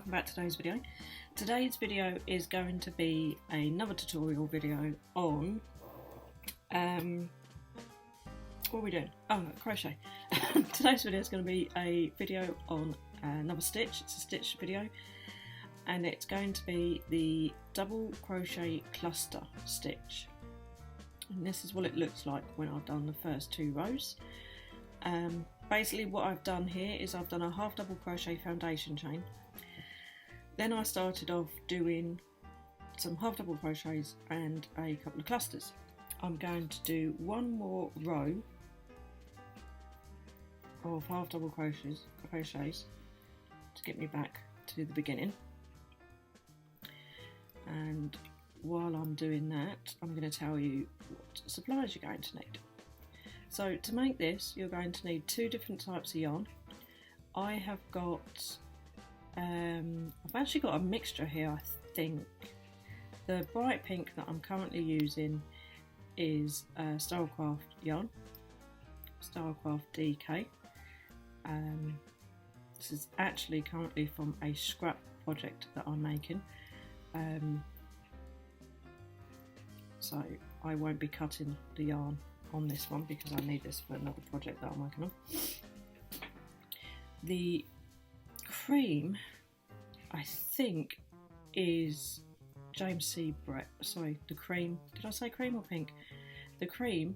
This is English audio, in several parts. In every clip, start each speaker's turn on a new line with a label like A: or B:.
A: welcome back to today's video. Today's video is going to be another tutorial video on what are we doing? Oh, crochet. Today's video is going to be a video on another stitch. It's a stitch video and it's going to be the double crochet cluster stitch, and this is what it looks like when I've done the first two rows. Basically what I've done here is I've done a half double crochet foundation chain, then I started off doing some half double crochets and a couple of clusters. I'm going to do one more row of half double crochets to get me back to the beginning, and while I'm doing that I'm going to tell you what supplies you're going to need. So to make this you're going to need two different types of yarn. I have got I've actually got a mixture here. I think the bright pink that I'm currently using is Stylecraft yarn, Stylecraft DK. This is actually currently from a scrap project that I'm making, so I won't be cutting the yarn on this one because I need this for another project that I'm working on. The cream I think is James C. Brett, sorry, the cream, did I say cream or pink? The cream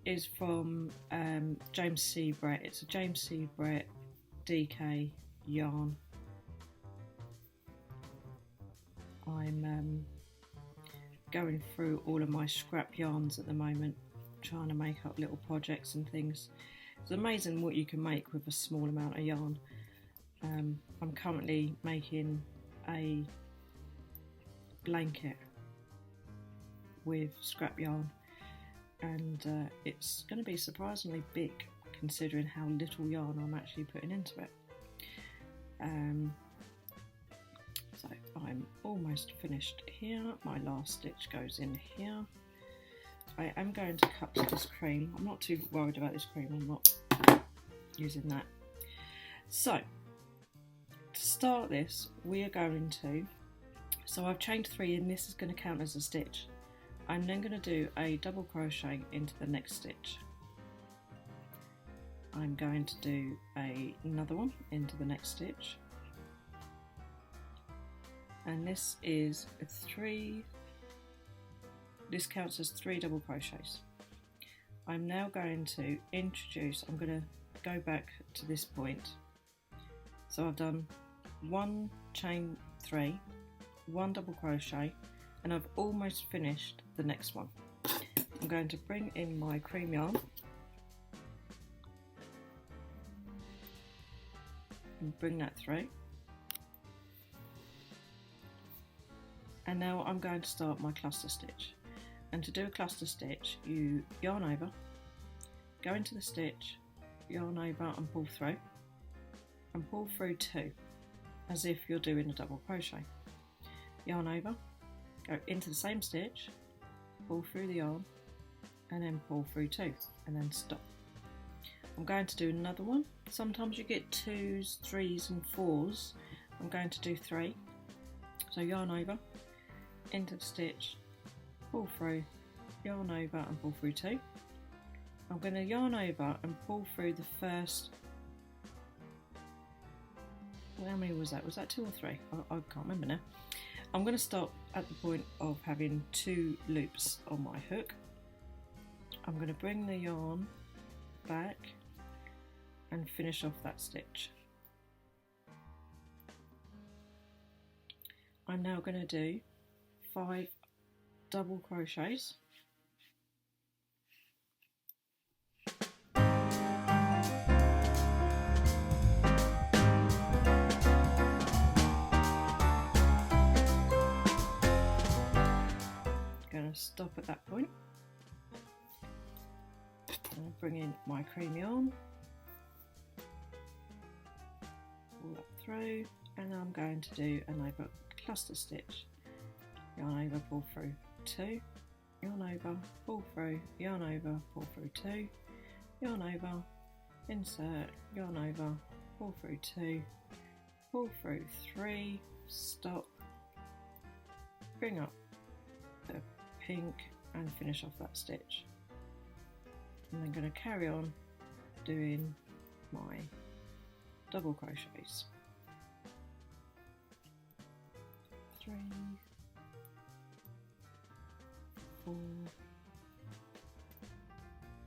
A: is from James C. Brett. It's a James C. Brett DK yarn. I'm going through all of my scrap yarns at the moment, trying to make up little projects and things. It's amazing what you can make with a small amount of yarn. I'm currently making a blanket with scrap yarn, and it's going to be surprisingly big considering how little yarn I'm actually putting into it. So I'm almost finished here. My last stitch goes in here. I am going to cut this cream. I'm not too worried about this cream, I'm not using that. So to start this we are going to, so I've chained 3 and this is going to count as a stitch. I'm then going to do a double crochet into the next stitch. I'm going to do another one into the next stitch, and this is 3, this counts as 3 double crochets. I'm now going to introduce, I'm going to go back to this point. So I've done 1 chain 3, 1 double crochet, and I've almost finished the next one. I'm going to bring in my cream yarn and bring that through, and now I'm going to start my cluster stitch. And to do a cluster stitch you yarn over, go into the stitch, yarn over and pull through 2 as if you're doing a double crochet. Yarn over, go into the same stitch, pull through the yarn and then pull through 2 and then stop. I'm going to do another one. Sometimes you get 2s, 3s and 4s. I'm going to do 3. So yarn over, into the stitch, pull through, yarn over and pull through 2. I'm going to yarn over and pull through the first, how many was that? Was that 2 or 3? I can't remember now. I'm going to stop at the point of having 2 loops on my hook. I'm going to bring the yarn back and finish off that stitch. I'm now going to do 5 double crochets. Going to stop at that point. I'll bring in my cream yarn, pull that through, and I'm going to do another cluster stitch. Yarn over, pull through 2, yarn over, pull through, yarn over, pull through 2, yarn over, insert, yarn over, pull through 2, pull through 3, stop, bring up the pink and finish off that stitch. And I'm going to carry on doing my double crochets. 3, 4,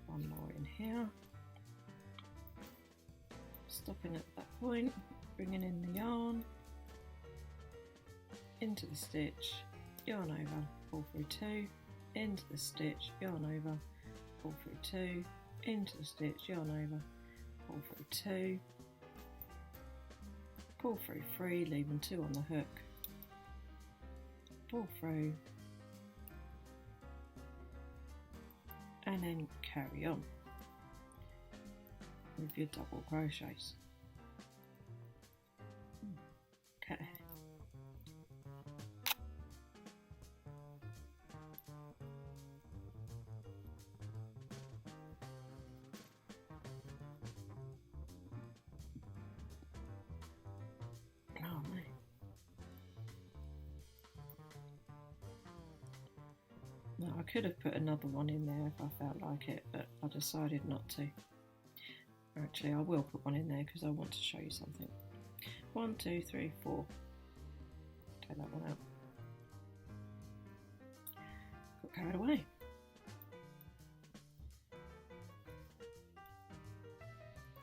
A: one more in here, stopping at that point, bringing in the yarn, into the stitch, yarn over, pull through 2, into the stitch, yarn over, pull through 2, into the stitch, yarn over, pull through 2, pull through 3, leaving 2 on the hook, pull through, and then carry on with your double crochets. Okay. Oh man. Now I could have put another one in there if I felt like it, but I decided not to. Actually, I will put one in there because I want to show you something. 1, 2, 3, 4. Take that one out. Got carried away.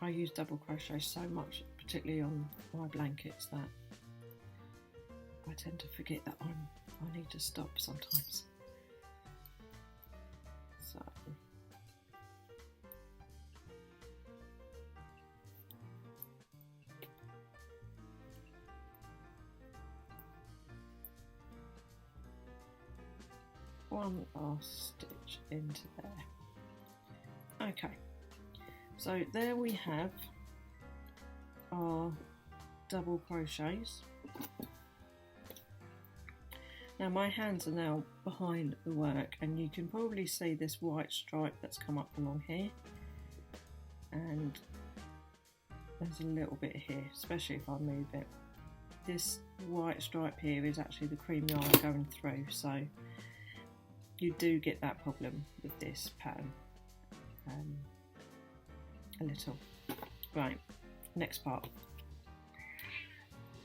A: I use double crochet so much, particularly on my blankets, that I tend to forget that I need to stop sometimes. So one last stitch into there. Okay, so there we have our double crochets. Now my hands are now behind the work, and you can probably see this white stripe that's come up along here, and there's a little bit here, especially if I move it. This white stripe here is actually the cream yarn going through, so you do get that problem with this pattern a little. Right, next part.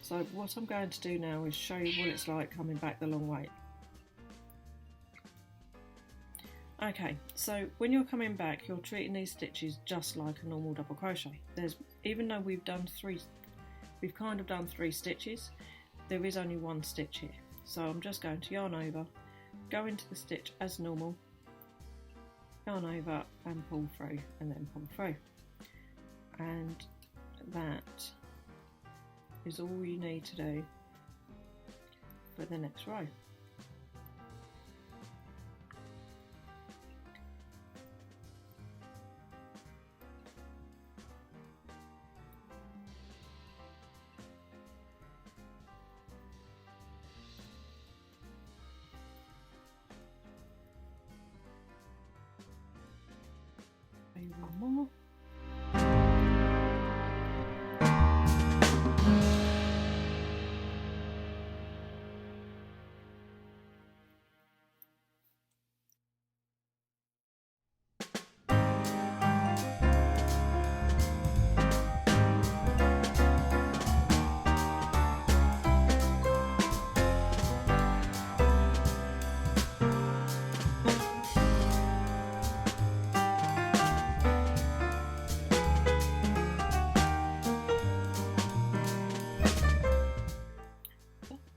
A: So what I'm going to do now is show you what it's like coming back the long way. Okay, so when you're coming back, you're treating these stitches just like a normal double crochet. Even though we've kind of done 3 stitches, there is only 1 stitch here. So I'm just going to yarn over, go into the stitch as normal, yarn over and pull through, and then pull through. And that is all you need to do for the next row. One more.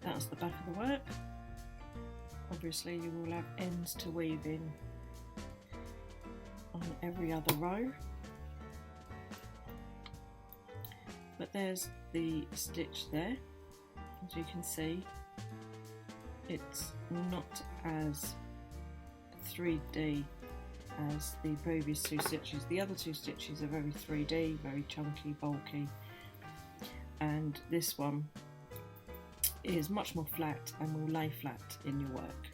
A: That's the back of the work. Obviously you will have ends to weave in on every other row, but there's the stitch there. As you can see, it's not as 3D as the previous 2 stitches. The other 2 stitches are very 3D, very chunky, bulky, and this one is much more flat and will lay flat in your work.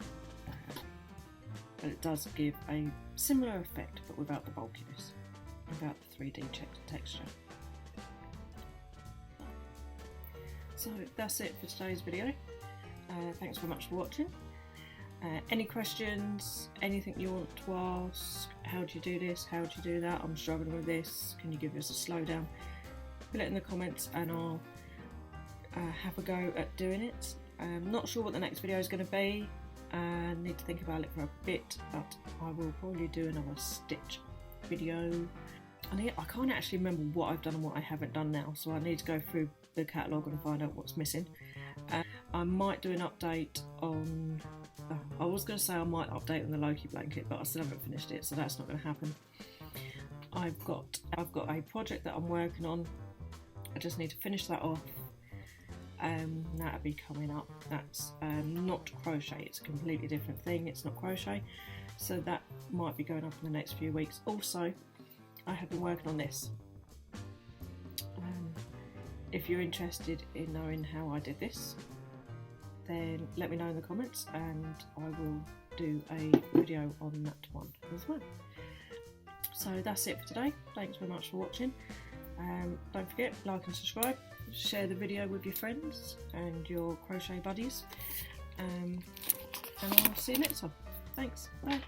A: But it does give a similar effect, but without the bulkiness, without the 3D texture. So that's it for today's video. Thanks very much for watching. Any questions, anything you want to ask, how do you do this, how do you do that, I'm struggling with this, can you give us a slowdown, put it in the comments and I'll have a go at doing it. I'm not sure what the next video is going to be, I need to think about it for a bit, but I will probably do another stitch video. I can't actually remember what I've done and what I haven't done now, so I need to go through the catalogue and find out what's missing. I might do an update on, I was going to say I might update on the Loki blanket, but I still haven't finished it, so that's not going to happen. I've got a project that I'm working on, I just need to finish that off. That'll be coming up. That's not crochet, it's a completely different thing, it's not crochet, so that might be going up in the next few weeks. Also, I have been working on this. If you're interested in knowing how I did this, then let me know in the comments and I will do a video on that one as well. So that's it for today. Thanks very much for watching. Don't forget, like and subscribe, share the video with your friends and your crochet buddies, and I'll see you next time. Thanks, bye.